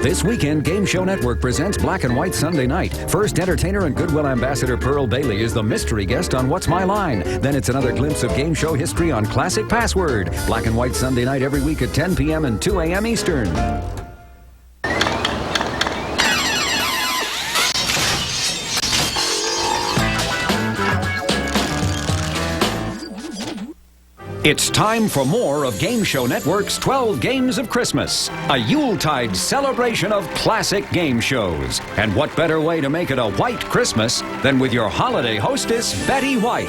This weekend, Game Show Network presents Black and White Sunday Night. First, entertainer and Goodwill ambassador Pearl Bailey is the mystery guest on What's My Line. Then it's another glimpse of game show history on Classic Password. Black and White Sunday Night every week at 10 p.m. and 2 a.m. Eastern. It's time for more of Game Show Network's 12 Games of Christmas, a Yuletide celebration of classic game shows. And what better way to make it a white Christmas than with your holiday hostess, Betty White.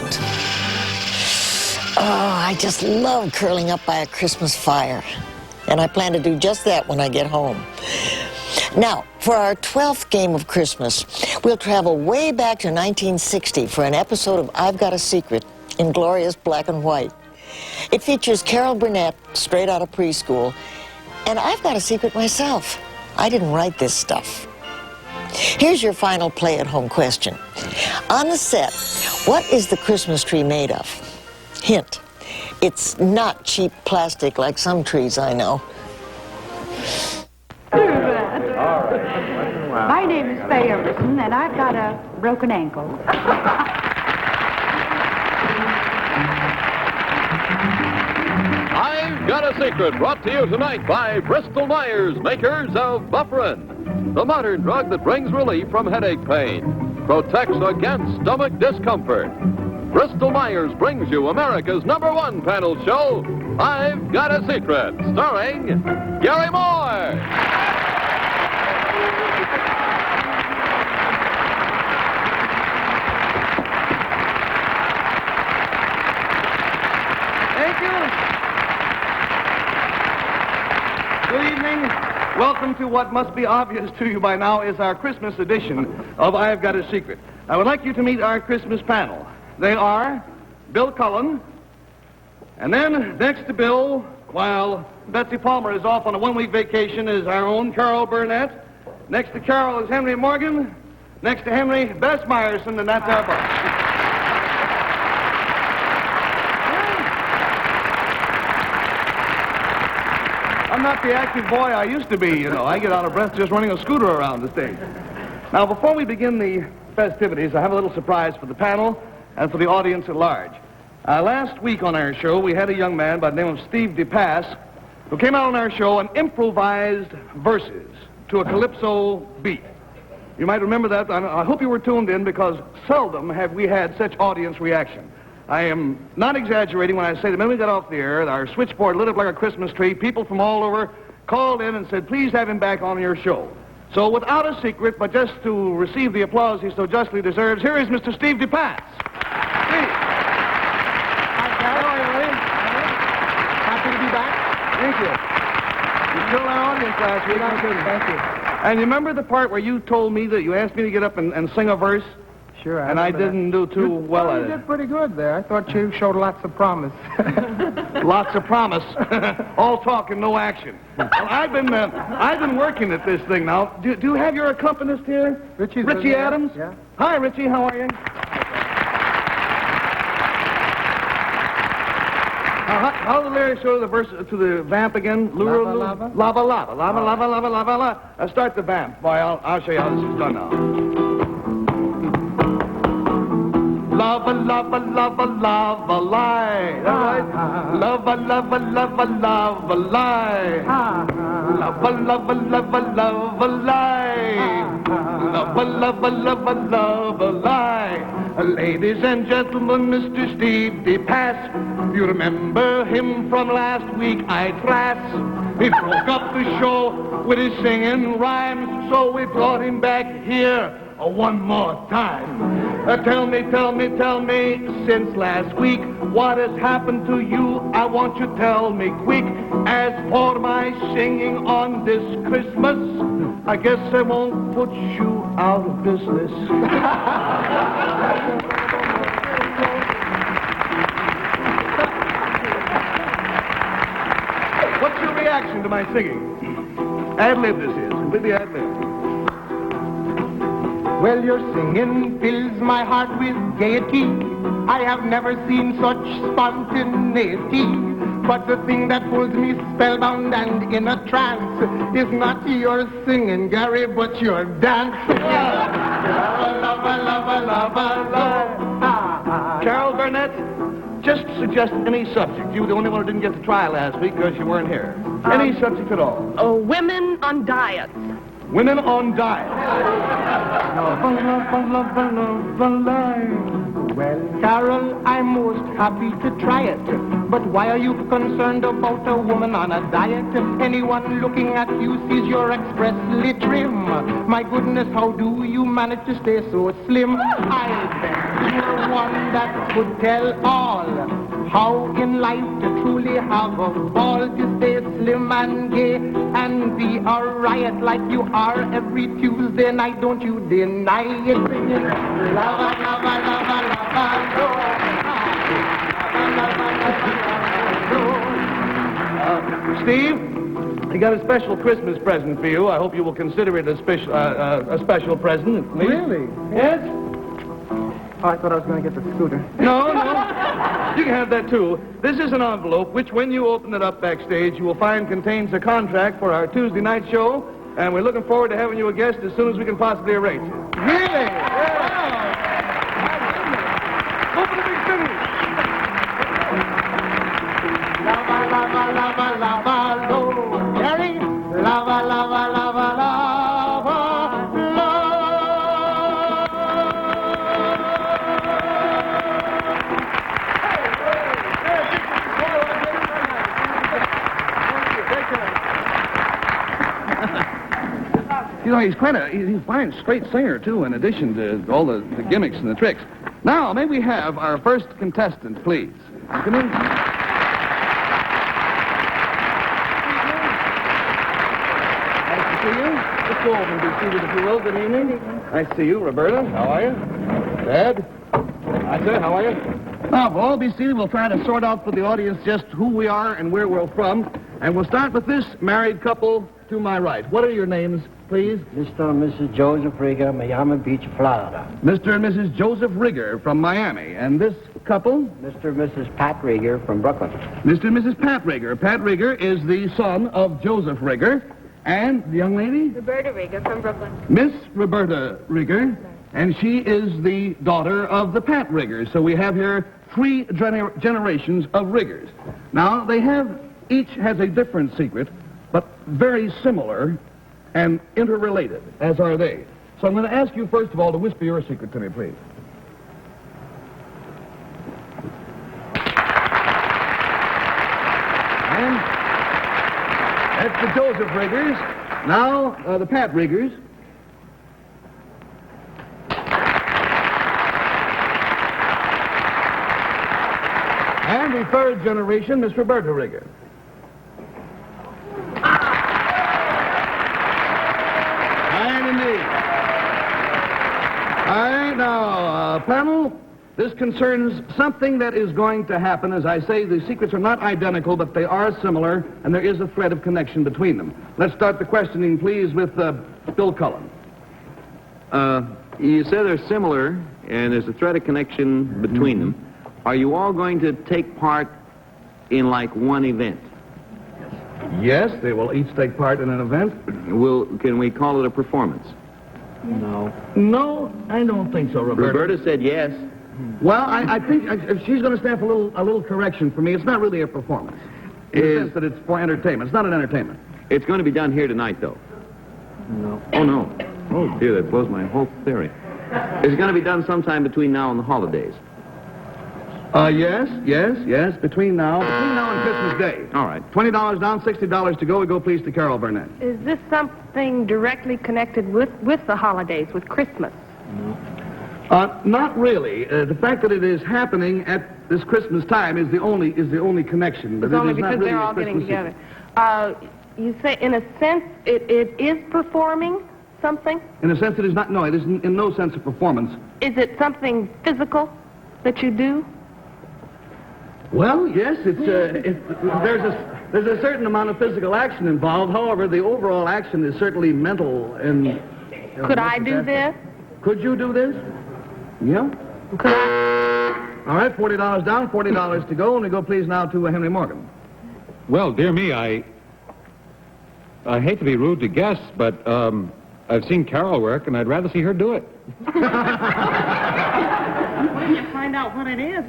Oh, I just love curling up by a Christmas fire. And I plan to do just that when I get home. Now, for our 12th game of Christmas, we'll travel way back to 1960 for an episode of I've Got a Secret in glorious black and white. It features Carol Burnett, straight out of preschool, and I've got a secret myself. I didn't write this stuff. Here's your final play-at-home question. On the set, what is the Christmas tree made of? Hint, it's not cheap plastic like some trees I know. My name is Faye Everson, and I've got a broken ankle. I've Got a Secret, brought to you tonight by Bristol Myers, makers of Bufferin, the modern drug that brings relief from headache pain, protects against stomach discomfort. Bristol Myers brings you America's #1 panel show, I've Got a Secret, starring Gary Moore. Thank you. Good evening. Welcome to what must be obvious to you by now is our Christmas edition of I've Got a Secret. I would like you to meet our Christmas panel. They are Bill Cullen, and then next to Bill, while Betsy Palmer is off on a one-week vacation, is our own Carol Burnett. Next to Carol is Henry Morgan. Next to Henry, Bess Meyerson, and that's our boss. I'm not the active boy I used to be, you know. I get out of breath just running a scooter around the stage. Now, before we begin the festivities, I have a little surprise for the panel and for the audience at large. Last week on our show, we had a young man by the name of Steve DePass who came out on our show and improvised verses to a calypso beat. You might remember that. I hope you were tuned in because seldom have we had such audience reaction. I am not exaggerating when I say the minute we got off the air, our switchboard lit up like a Christmas tree. People from all over called in and said, please have him back on your show. So without a secret, but just to receive the applause he so justly deserves, here is Mr. Steve DePass. Steve. Happy to be back. Thank you. You killed our audience last week. Thank you. And you remember the part where you told me that you asked me to get up and sing a verse? Sure. And I didn't do too well at it. You did pretty good there. I thought you showed lots of promise. Lots of promise. All talk and no action. Well, I've been working at this thing now. Do you have your accompanist here? Richie Adams? Yeah. Hi, Richie. How are you? How do the lyrics go to the verse, to the vamp again? Lava, lava. Lava, lava. Lava, lava, lava, lava, lava. Start the vamp. Boy, I'll show you how this is done now. Lava, lava, lava, lava, lie. That's right. Lava, lava, lava, lava, lie. Lava, lava, lava, lava, lie. Lava, lava, lava, lava, lie. Ladies and gentlemen, Mr. Steve DePass. You remember him from last week, I trass. He broke up the show with his singing rhymes, so we brought him back here one more time. Tell me, since last week, what has happened to you? I want you to tell me quick. As for my singing on this Christmas, I guess I won't put you out of business. What's your reaction to my singing? Ad-lib this is, completely ad-lib. Well, your singing fills my heart with gaiety. I have never seen such spontaneity. But the thing that holds me spellbound and in a trance is not your singing, Gary, but your dance. Carol Burnett, just suggest any subject. You were the only one who didn't get to try last week because you weren't here. Any subject at all. Oh, women on diets. Women on diet. Well, Carol, I'm most happy to try it. But why are you concerned about a woman on a diet? If anyone looking at you sees you're expressly trim, my goodness, how do you manage to stay so slim? I bet you're one that could tell all how in life to truly have a ball, to stay slim and gay and be a riot like you are every Tuesday night. Don't you deny it. Sing it. Lava, lava, lava, lava, Steve, I got a special Christmas present for you. I hope you will consider it a special present. Please. Really? Yes? Oh, I thought I was going to get the scooter. No. You can have that, too. This is an envelope, which, when you open it up backstage, you will find contains a contract for our Tuesday night show, and we're looking forward to having you a guest as soon as we can possibly arrange it. Really? Open the big city. Lava, lava, lava, lava, lo. Gary? Lava, lava, lava, lava, lo. You know, he's quite he's a fine straight singer, too, in addition to all the gimmicks and the tricks. Now, may we have our first contestant, please? Come in. Nice to see you. Let's go over and be seated, if you will. Good evening. Nice to see you, Roberta. How are you? Dad? I said, how are you? Now, we'll all be seated. We'll try to sort out for the audience just who we are and where we're from. And we'll start with this married couple to my right. What are your names, please? Mr. and Mrs. Joseph Rigger, Miami Beach, Florida. Mr. and Mrs. Joseph Rigger from Miami. And this couple? Mr. and Mrs. Pat Rigger from Brooklyn. Mr. and Mrs. Pat Rigger. Pat Rigger is the son of Joseph Rigger. And the young lady? Roberta Rigger from Brooklyn. Miss Roberta Rigger. And she is the daughter of the Pat Riggers. So we have here three generations of Riggers. Now, each has a different secret, but very similar and interrelated, as are they. So I'm going to ask you, first of all, to whisper your secret to me, please. And that's the Joseph Riggers. Now, the Pat Riggers. And the third generation, Miss Roberta Rigger. And indeed. All right, now, panel, this concerns something that is going to happen. As I say, the secrets are not identical, but they are similar, and there is a thread of connection between them. Let's start the questioning, please, with Bill Cullen. You say they're similar, and there's a thread of connection between them. Are you all going to take part in, like, one event? Yes, they will each take part in an event. Can we call it a performance? No. No, I don't think so, Roberta. Roberta said yes. Well, I think if she's going to stand for a little correction for me, it's not really a performance. In the sense that it's for entertainment. It's not an entertainment. It's going to be done here tonight, though. No. Oh, no. Oh, dear, that blows my whole theory. Is it going to be done sometime between now and the holidays? Yes, between now and Christmas Day. All right. $20 down, $60 to go. We go, please, to Carol Burnett. Is this something directly connected with the holidays, with Christmas? Not really. The fact that it is happening at this Christmas time is the only connection. But It's only it is not because really they're a all getting Christmas together. You say, in a sense, it is performing something? In a sense, it is not. No, it is in no sense a performance. Is it something physical that you do? Well, yes, there's a certain amount of physical action involved. However, the overall action is certainly mental and. Could I do this? Could you do this? Yeah. Could I? All right, $40 down, $40 to go, and we go, please, now to Henry Morgan. Well, dear me, I hate to be rude to guests, but I've seen Carol work, and I'd rather see her do it. When you find out what it is.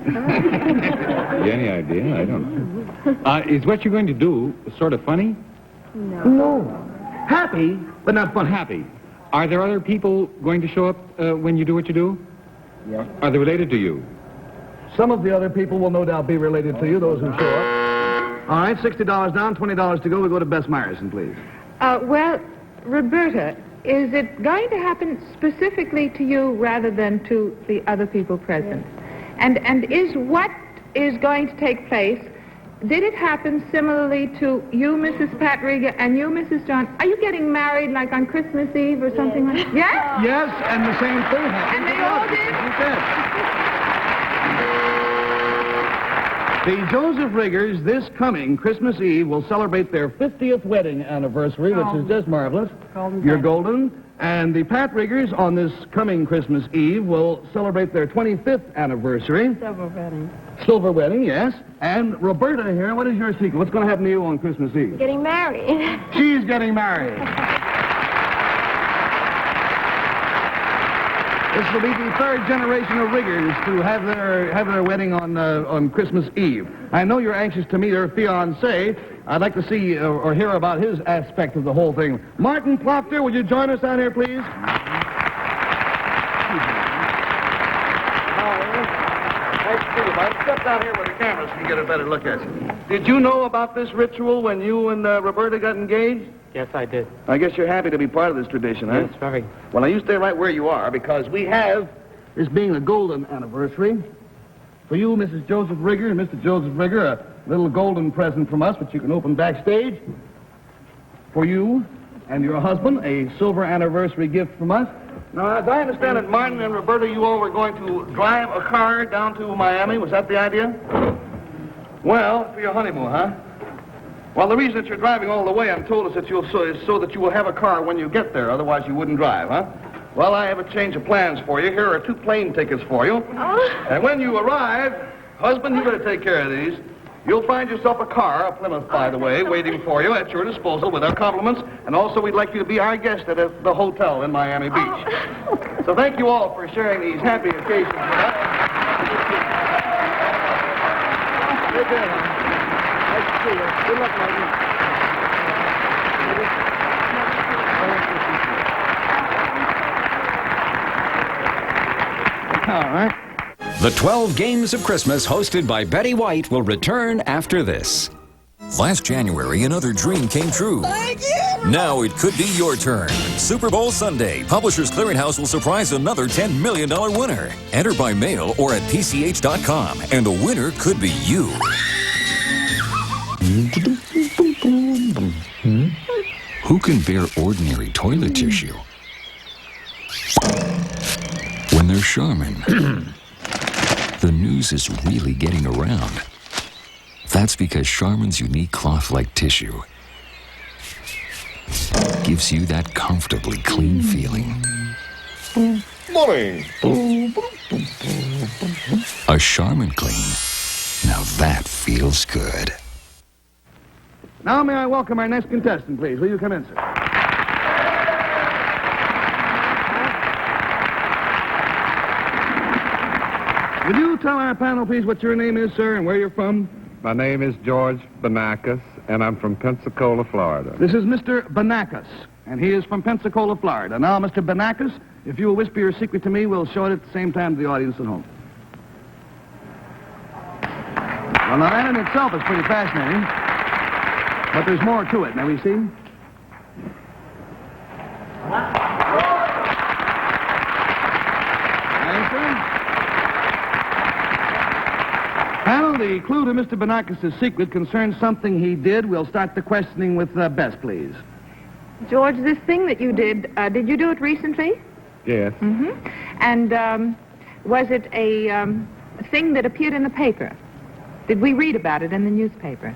Any idea? I don't know. Is what you're going to do sort of funny? No. Happy, but not funny. Happy. Are there other people going to show up when you do what you do? Yes. Are they related to you? Some of the other people will no doubt be related to you, those who show up. All right, $60 down, $20 to go. We go to Bess Meyerson, please. Well, Roberta, is it going to happen specifically to you rather than to the other people present? And is what is going to take place, did it happen similarly to you, Mrs. Pat Rieger, and you, Mrs. John? Are you getting married like on Christmas Eve or something like that? Yes? Yes, and the same thing happened. And they all did? The Joseph Riggers, this coming Christmas Eve, will celebrate their 50th wedding anniversary, which is just marvelous. You're golden. And the Pat Riggers, on this coming Christmas Eve, will celebrate their 25th anniversary. Silver wedding. Silver wedding, yes. And Roberta here, what is your secret? What's going to happen to you on Christmas Eve? Getting married. She's getting married. This will be the third generation of Riggers to have their wedding on Christmas Eve. I know you're anxious to meet her fiancé. I'd like to see or hear about his aspect of the whole thing. Martin Proctor, would you join us down here, please? Nice to see you, Mike. Step down here where the cameras can get a better look at you. Did you know about this ritual when you and Roberta got engaged? Yes, I did. I guess you're happy to be part of this tradition, huh? Yes, very. Well, now you stay right where you are, because we have, this being the golden anniversary, for you, Mrs. Joseph Rigger and Mr. Joseph Rigger, a little golden present from us, which you can open backstage. For you and your husband, a silver anniversary gift from us. Now, as I understand it, Martin and Roberta, you all were going to drive a car down to Miami. Was that the idea? Well, for your honeymoon, huh? Well, the reason that you're driving all the way, I'm told, is so that you will have a car when you get there. Otherwise, you wouldn't drive, huh? Well, I have a change of plans for you. Here are 2 plane tickets for you. And when you arrive, husband, you better take care of these. You'll find yourself a car, a Plymouth, by the way, waiting for you at your disposal with our compliments. And also, we'd like you to be our guest at the hotel in Miami Beach. So thank you all for sharing these happy occasions with us. Good day, honey. Nice to see you. Good luck, Martin. All right. The 12 Games of Christmas, hosted by Betty White, will return after this. Last January, another dream came true. Now it could be your turn. Super Bowl Sunday, Publishers Clearinghouse will surprise another $10 million winner. Enter by mail or at PCH.com, and the winner could be you. Who can bear ordinary toilet tissue when they're Charmin? The news is really getting around. That's because Charmin's unique cloth-like tissue gives you that comfortably clean feeling. Morning. A Charmin Clean. Now that feels good. Now may I welcome our next contestant, please. Will you come in, sir? Will you tell our panel, please, what your name is, sir, and where you're from? My name is George Banakis, and I'm from Pensacola, Florida. This is Mr. Banakis, and he is from Pensacola, Florida. Now, Mr. Banakis, if you will whisper your secret to me, we'll show it at the same time to the audience at home. Well, now, that in itself is pretty fascinating, but there's more to it. Now, we see? Panel, the clue to Mr. Banakis' secret concerns something he did. We'll start the questioning with Bess, please. George, this thing that you did you do it recently? Yes. Mm-hmm. And was it a thing that appeared in the paper? Did we read about it in the newspaper?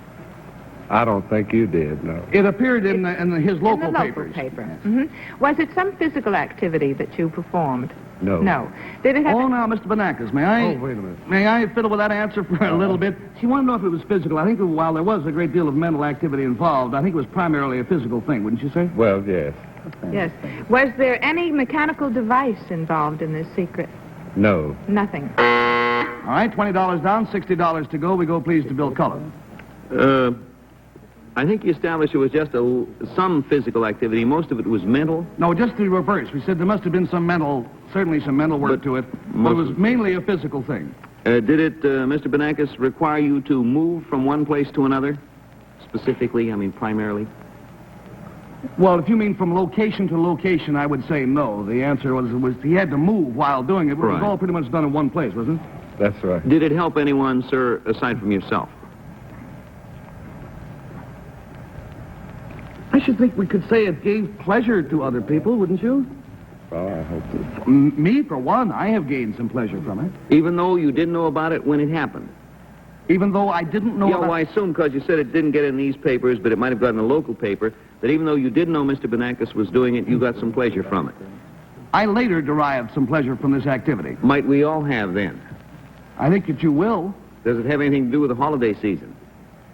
I don't think you did, no. It appeared in his local in the papers. Local paper. Mm-hmm. Was it some physical activity that you performed? No. No. Did it have... Oh, now, Mr. Banakis, may I... Oh, wait a minute. May I fiddle with that answer for a little bit? She wanted to know if it was physical. I think that while there was a great deal of mental activity involved, I think it was primarily a physical thing, wouldn't you say? Well, yes. Yes. Was there any mechanical device involved in this secret? No. Nothing. All right, $20 down, $60 to go. We go, please, to Bill Cullen. I think you established it was just some physical activity. Most of it was mental. No, just the reverse. We said there must have been certainly some mental work to it, but it was mainly a physical thing. Did it, Mr. Banakis, require you to move from one place to another? Specifically, I mean, primarily? Well, if you mean from location to location, I would say no. The answer was he had to move while doing it, but it was all pretty much done in one place, wasn't it? That's right. Did it help anyone, sir, aside from yourself? I should think we could say it gave pleasure to other people, wouldn't you? Well, I hope so. Me, for one, I have gained some pleasure from it. Even though you didn't know about it when it happened? Even though I didn't know well, I assume because you said it didn't get in these papers, but it might have gotten in a local paper, that even though you didn't know Mr. Banakis was doing it, you got some pleasure from it. I later derived some pleasure from this activity. Might we all have then? I think that you will. Does it have anything to do with the holiday season?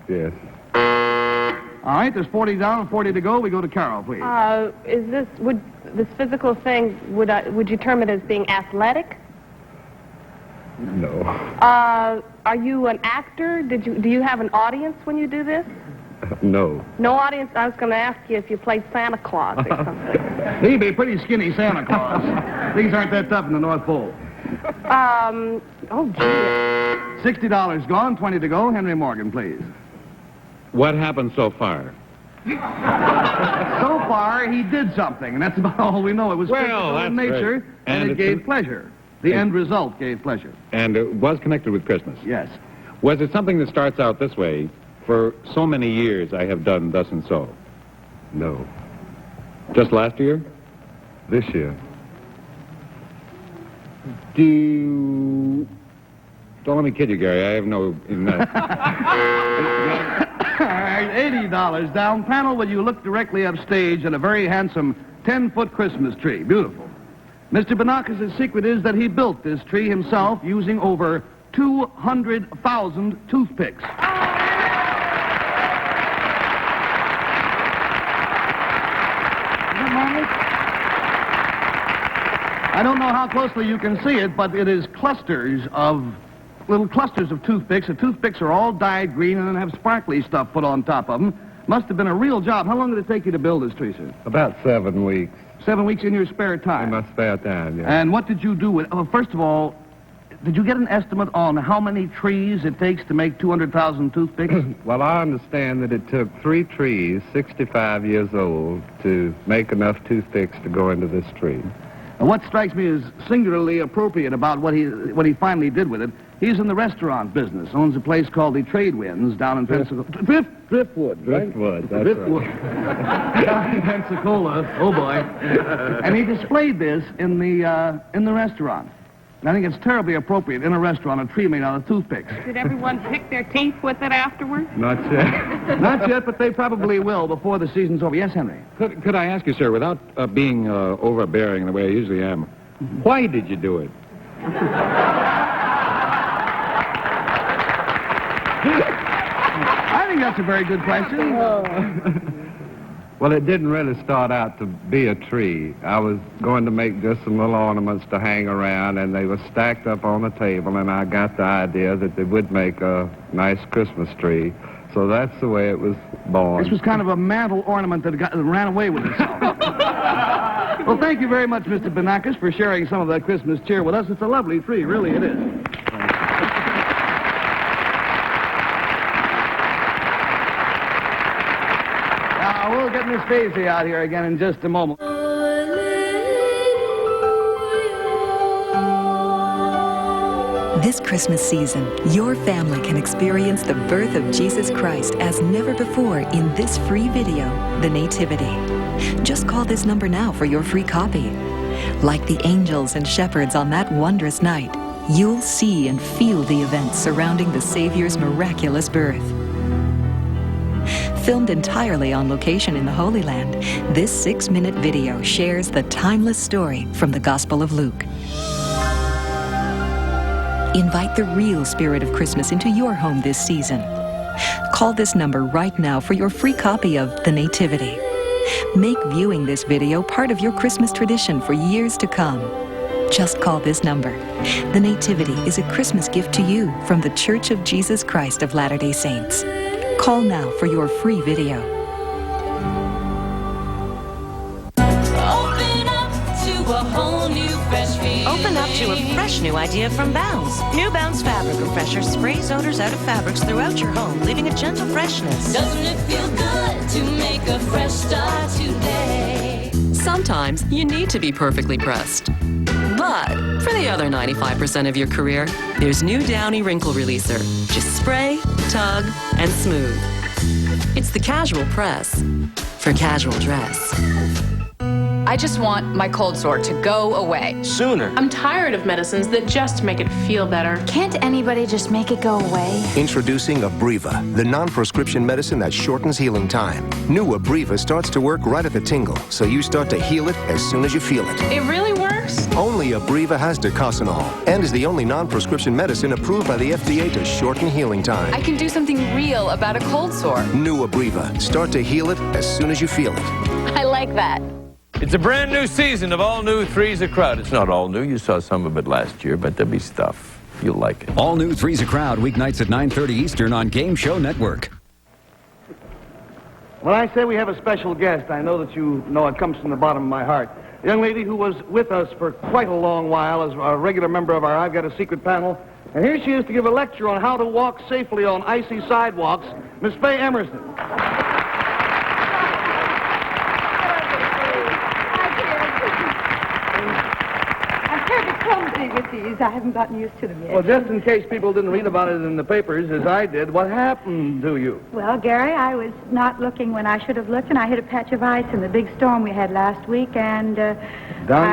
Yes. All right, there's 40 down and 40 to go. We go to Carol, please. Would this physical thing, would you term it as being athletic? No. Are you an actor? Do you have an audience when you do this? No. No audience? I was going to ask you if you played Santa Claus or something. He'd be pretty skinny Santa Claus. Things aren't that tough in the North Pole. Oh, gee. $60 gone, 20 to go. Henry Morgan, please. What happened so far? So far, he did something, and that's about all we know. It was physical in nature, and it gave pleasure. The end result gave pleasure. And it was connected with Christmas? Yes. Was it something that starts out this way? For so many years I have done thus and so. No. Just last year? This year. Don't let me kid you, Gary. I have no... All right, $80 down. Panel, will you look directly upstage at a very handsome 10-foot Christmas tree? Beautiful. Mr. Banakis' secret is that he built this tree himself using over 200,000 toothpicks. I don't know how closely you can see it, but it is little clusters of toothpicks. The toothpicks are all dyed green and then have sparkly stuff put on top of them. Must have been a real job. How long did it take you to build this tree, sir? About 7 weeks. 7 weeks in your spare time? In my spare time, yeah. And what did you do with... first of all, did you get an estimate on how many trees it takes to make 200,000 toothpicks? Well, I understand that it took 3 trees, 65 years old, to make enough toothpicks to go into this tree. And what strikes me as singularly appropriate about what he finally did with it, he's in the restaurant business, owns a place called the Trade Winds down in Pensacola. Driftwood, right? Driftwood, that's Driftwood. right. Down in Pensacola, oh boy. And he displayed this in the restaurant. And I think it's terribly appropriate in a restaurant, a tree made out of toothpicks. Did everyone pick their teeth with it afterwards? Not yet. Not yet, but they probably will before the season's over. Yes, Henry? Could I ask you, sir, without being overbearing the way I usually am, why did you do it? I think that's a very good question. Well, it didn't really start out to be a tree. I was going to make just some little ornaments to hang around, and they were stacked up on the table, and I got the idea that they would make a nice Christmas tree. So that's the way it was born. This was kind of a mantle ornament that ran away with itself. Well, thank you very much, Mr. Banakis, for sharing some of that Christmas cheer with us. It's a lovely tree, really it is. Now, we'll get Miss Daisy out here again in just a moment. This Christmas season, your family can experience the birth of Jesus Christ as never before in this free video, The Nativity. Just call this number now for your free copy. Like the angels and shepherds on that wondrous night, you'll see and feel the events surrounding the Savior's miraculous birth. Filmed entirely on location in the Holy Land, this 6-minute video shares the timeless story from the Gospel of Luke. Invite the real spirit of Christmas into your home this season. Call this number right now for your free copy of The Nativity. Make viewing this video part of your Christmas tradition for years to come. Just call this number. The Nativity is a Christmas gift to you from The Church of Jesus Christ of Latter-day Saints. Call now for your free video. Open up to a whole new fresh feel. Open up to a fresh new idea from Bounce. New Bounce Fabric Refresher sprays odors out of fabrics throughout your home, leaving a gentle freshness. Doesn't it feel good to make a fresh start today? Sometimes you need to be perfectly pressed. But for the other 95% of your career, there's new Downy Wrinkle Releaser. Just spray, tug, and smooth. It's the casual press for casual dress. I just want my cold sore to go away. Sooner. I'm tired of medicines that just make it feel better. Can't anybody just make it go away? Introducing Abreva, the non-prescription medicine that shortens healing time. New Abreva starts to work right at the tingle, so you start to heal it as soon as you feel it. It really works? Only Abreva has Decosanol and is the only non-prescription medicine approved by the FDA to shorten healing time. I can do something real about a cold sore. New Abreva. Start to heal it as soon as you feel it. I like that. It's a brand new season of all new Three's a Crowd. It's not all new. You saw some of it last year, but there'll be stuff. You'll like it. All new Three's a Crowd, weeknights at 9:30 Eastern on Game Show Network. When I say we have a special guest, I know that you know it comes from the bottom of my heart. A young lady who was with us for quite a long while as a regular member of our I've Got a Secret panel. And here she is to give a lecture on how to walk safely on icy sidewalks, Miss Faye Emerson. With these. I haven't gotten used to them yet. Well, just in case people didn't read about it in the papers, as I did, what happened to you? Well, Gary, I was not looking when I should have looked, and I hit a patch of ice in the big storm we had last week, and down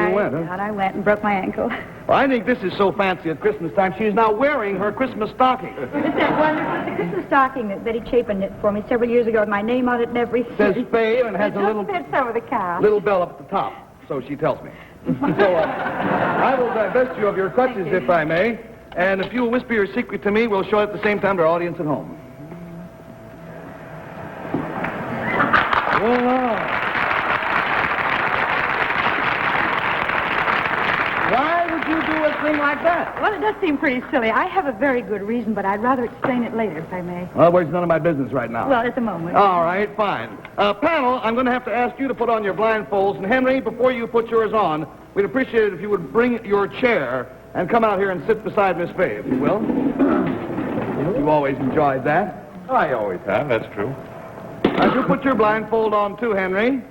you went, huh? Down I went and broke my ankle. Well, I think this is so fancy at Christmas time. She's now wearing her Christmas stocking. Isn't that wonderful? It's a Christmas stocking that Betty Chapin knit for me several years ago with my name on it and everything. Says Faye and has a little fits over the cow. Little bell up at the top, so she tells me. So I will divest you of your crutches, if I may, and if you will whisper your secret to me, we'll show it at the same time to our audience at home. Why would you do a thing like that? Well, it does seem pretty silly. I have a very good reason, but I'd rather explain it later, if I may. Well, it's none of my business right now. Well, at the moment. All right, fine. Panel, I'm going to have to ask you to put on your blindfolds. And Henry, before you put yours on, we'd appreciate it if you would bring your chair and come out here and sit beside Miss Faye, if you will. You always enjoyed that. I always have, that's true. As you put your blindfold on, too, Henry.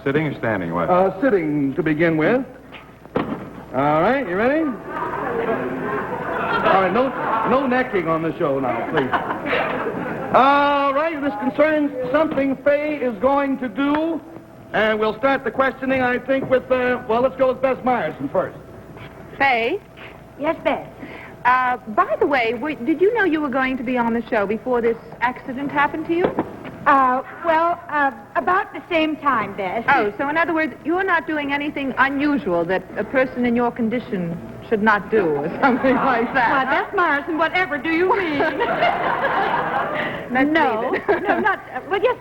Sitting or standing, what? Sitting to begin with. All right, you ready? All right, no necking on the show now, please. All right, this concerns something Faye is going to do, and we'll start the questioning, I think, with, let's go with Bess Myerson first. Faye? Yes, Bess? By the way, did you know you were going to be on the show before this accident happened to you? About the same time, Bess. Oh, so in other words, you're not doing anything unusual that a person in your condition should not do, or something like that. Why, Bess Myerson, whatever do you mean? No, not... well, yes,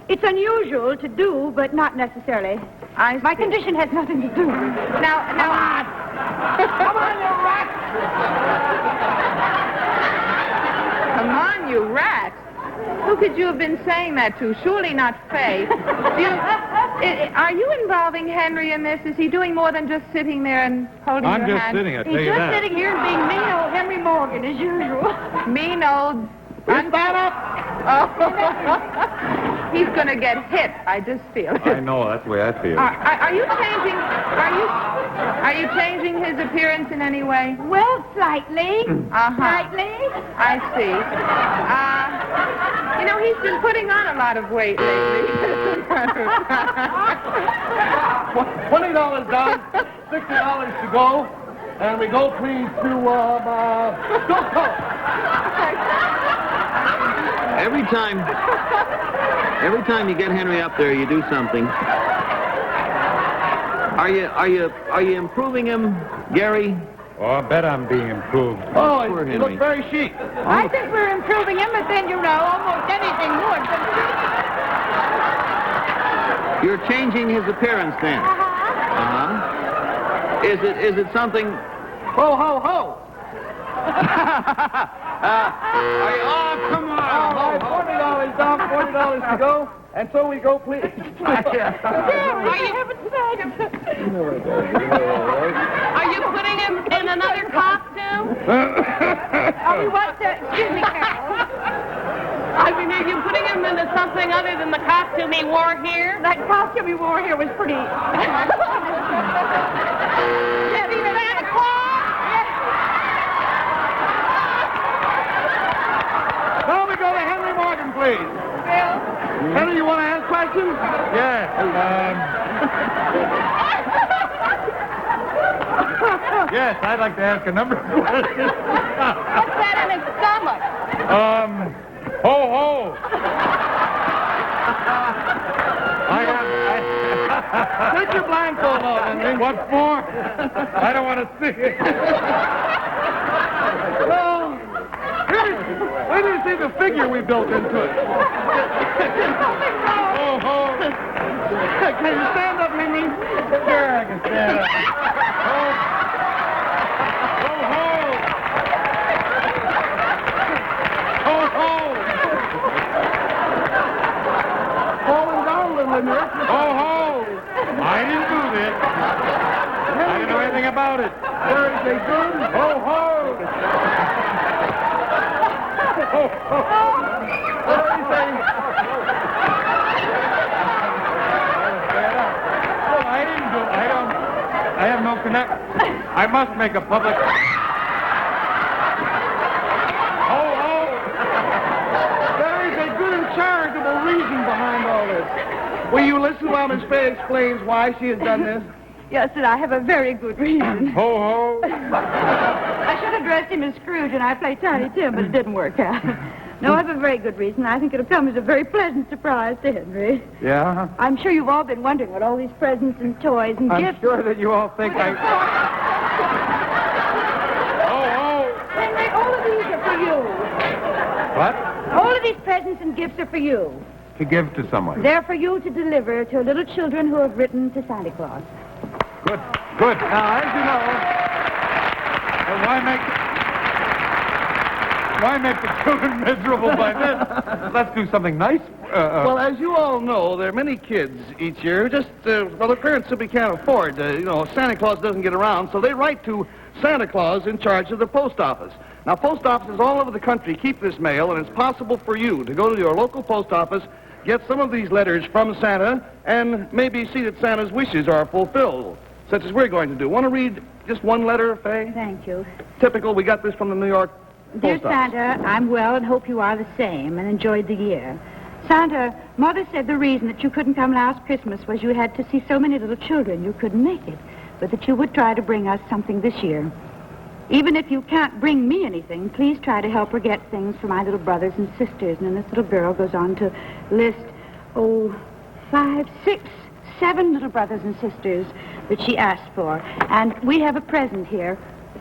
it's unusual to do, but not necessarily. My condition has nothing to do with it. Now... Come on! Come on, you rat! Come on, you rat! Who could you have been saying that to? Surely not Faye. Are you involving Henry in this? Is he doing more than just sitting there and holding your hand? I'm just sitting, I tell you that. He's just sitting here and being mean old Henry Morgan, as usual. Mean old... Stand up! Oh. He's going to get hit. I just feel it. I know, that's the way I feel. Are you changing his appearance in any way? Well, slightly. Slightly. I see. He's been putting on a lot of weight lately. $20 down, $60 to go, and we go, please, to, Every time you get Henry up there, you do something. Are you improving him, Gary? Oh, I bet I'm being improved. Oh, Poor you Henry. look very chic. I think we're improving him, but then, almost anything would. You're changing his appearance then. Is it something? Ho, ho, ho! Come on! $40 down, $40 to go, and so we go, please. Are you putting him in another costume? Are we what? Excuse me, Carol. I mean, are you putting him into something other than the costume he wore here? That costume he wore here was pretty... Yes, he's Santa Claus? Now we go to Henry Morgan, please. Henry, you want to ask questions? Yeah. Yes, I'd like to ask a number of questions. What's that in his stomach? Ho, ho. Take your blindfold off, Henry. What for? I don't want to see it. Well, where do you see the figure we built into it? Ho, ho. Can you stand up, Henry? Sure, I can stand up. Ho, ho. Ho, ho. Falling down a little in there. Ho, ho. I didn't do this. I didn't know anything about it. Very good. Ho, ho. Ho, ho. What do you say? I didn't do it. I have no connect. I must make a public. Ho, ho. There is a good and charitable reason behind all this. Will you listen while Miss Fay explains why she has done this? Yes, sir, I have a very good reason. Ho, ho. I should have dressed him as Scrooge, and I played Tiny Tim, but it didn't work out. No, I have a very good reason. I think it'll come as a very pleasant surprise to Henry. Yeah? I'm sure you've all been wondering what all these presents and toys and I'm gifts... sure that you all think I... Ho, ho. Henry, all of these are for you. What? All of these presents and gifts are for you. To give to someone. They're for you to deliver to little children who have written to Santa Claus. Good. Good. Now, as you know, why make the children miserable by this? Let's do something nice. Well, as you all know, there are many kids each year who just, their parents simply can't afford, Santa Claus doesn't get around, so they write to Santa Claus in charge of the post office. Now, post offices all over the country keep this mail, and it's possible for you to go to your local post office, get some of these letters from Santa, and maybe see that Santa's wishes are fulfilled, such as we're going to do. Want to read just one letter, Faye? Thank you. Typical, we got this from the New York Dear Post Office. Santa, I'm well and hope you are the same and enjoyed the year. Santa, Mother said the reason that you couldn't come last Christmas was you had to see so many little children you couldn't make it, but that you would try to bring us something this year. Even if you can't bring me anything, please try to help her get things for my little brothers and sisters. And then this little girl goes on to list, 5, 6, 7 little brothers and sisters that she asked for. And we have a present here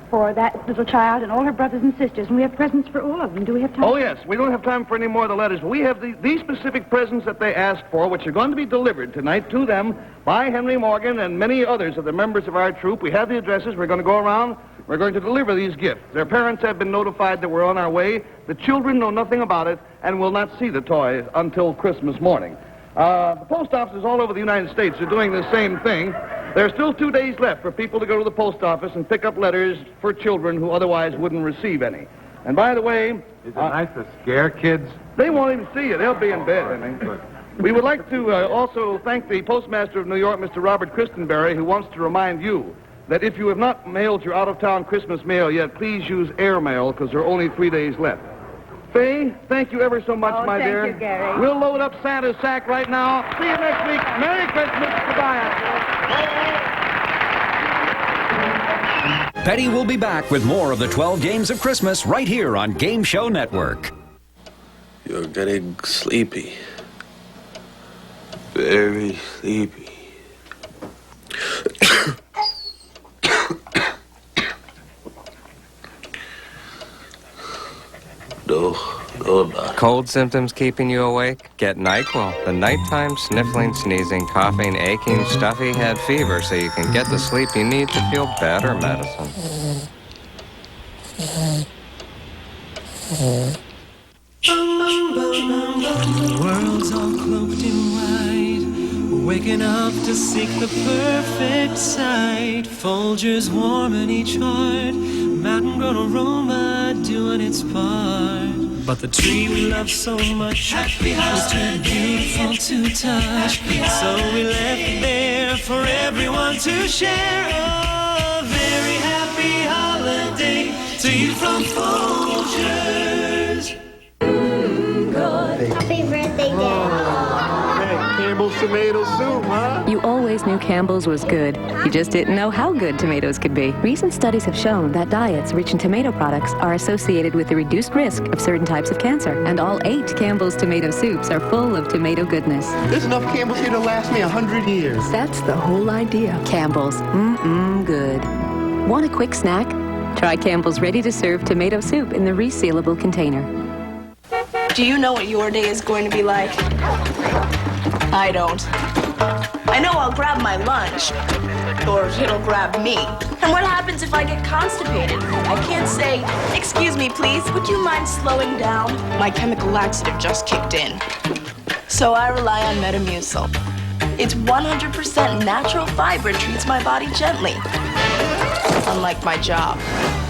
for that little child and all her brothers and sisters, and we have presents for all of them. Do we have time? Oh, yes. We don't have time for any more of the letters, but we have these specific presents that they asked for, which are going to be delivered tonight to them by Henry Morgan and many others of the members of our troop. We have the addresses. We're going to go around. We're going to deliver these gifts. Their parents have been notified that we're on our way. The children know nothing about it and will not see the toy until Christmas morning. The post offices all over the United States are doing the same thing. There are still 2 days left for people to go to the post office and pick up letters for children who otherwise wouldn't receive any. And by the way... Is it nice to scare kids? They won't even see you. They'll be in bed, I think. We would like to also thank the Postmaster of New York, Mr. Robert Christenberry, who wants to remind you that if you have not mailed your out-of-town Christmas mail yet, please use air mail because there are only 3 days left. Faye, thank you ever so much, my dear. Thank you, Gary. We'll load up Santa's sack right now. See you next week. Merry Christmas. Goodbye. Petty will be back with more of the 12 Games of Christmas right here on Game Show Network. You're getting sleepy. Very sleepy. No, Doc. Cold symptoms keeping you awake? Get NyQuil. The nighttime sniffling, sneezing, coughing, aching, stuffy head fever so you can get the sleep you need to feel better medicine. The world's all cloaked in white, waking up to seek the perfect sight. Folgers warm in each heart, mountain-grown aroma doing its part. But the tree we love so much was too beautiful to touch, so we left it there for everyone to share. A very happy holiday to you from Folgers. Happy birthday, Dad. Campbell's tomato soup, huh? You always knew Campbell's was good. You just didn't know how good tomatoes could be. Recent studies have shown that diets rich in tomato products are associated with the reduced risk of certain types of cancer. And all 8 Campbell's tomato soups are full of tomato goodness. There's enough Campbell's here to last me 100 years. That's the whole idea. Campbell's. Good. Want a quick snack? Try Campbell's ready-to-serve tomato soup in the resealable container. Do you know what your day is going to be like? I don't. I know I'll grab my lunch, or it'll grab me. And what happens if I get constipated? I can't say, "Excuse me, please, would you mind slowing down?" My chemical laxative just kicked in. So I rely on Metamucil. It's 100% natural fiber and treats my body gently. Unlike my job.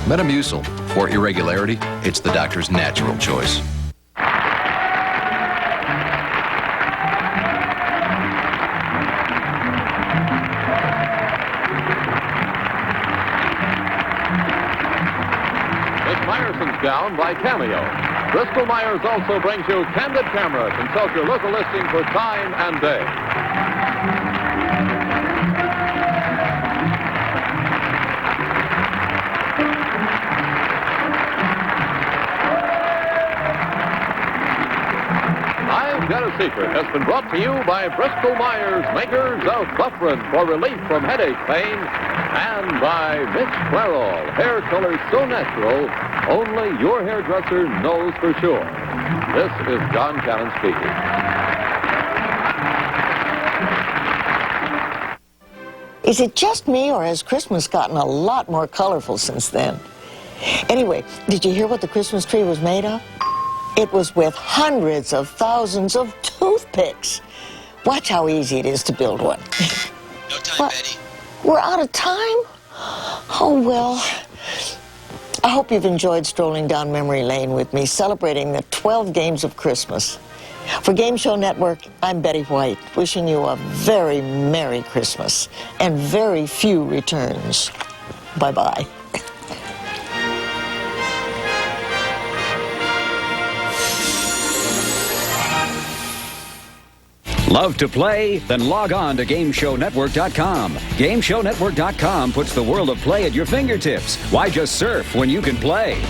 Metamucil. For irregularity, it's the doctor's natural choice. Down by Cameo. Bristol Myers also brings you Candid Camera. Consult your local listing for time and day. I've Got a Secret has been brought to you by Bristol Myers, makers of Bufferin for relief from headache pain, and by Mitch Clairol, hair color so natural, only your hairdresser knows for sure. This is John Cannon speaking. Is it just me, or has Christmas gotten a lot more colorful since then? Anyway, did you hear what the Christmas tree was made of? It was with hundreds of thousands of toothpicks. Watch how easy it is to build one. No time, Betty. We're out of time? Oh, well. I hope you've enjoyed strolling down memory lane with me, celebrating the 12 games of Christmas. For Game Show Network, I'm Betty White, wishing you a very Merry Christmas and very few returns. Bye-bye. Love to play? Then log on to GameShowNetwork.com. GameShowNetwork.com puts the world of play at your fingertips. Why just surf when you can play?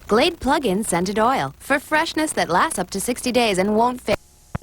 Glade Plug-in Scented Oil for freshness that lasts up to 60 days and won't fade.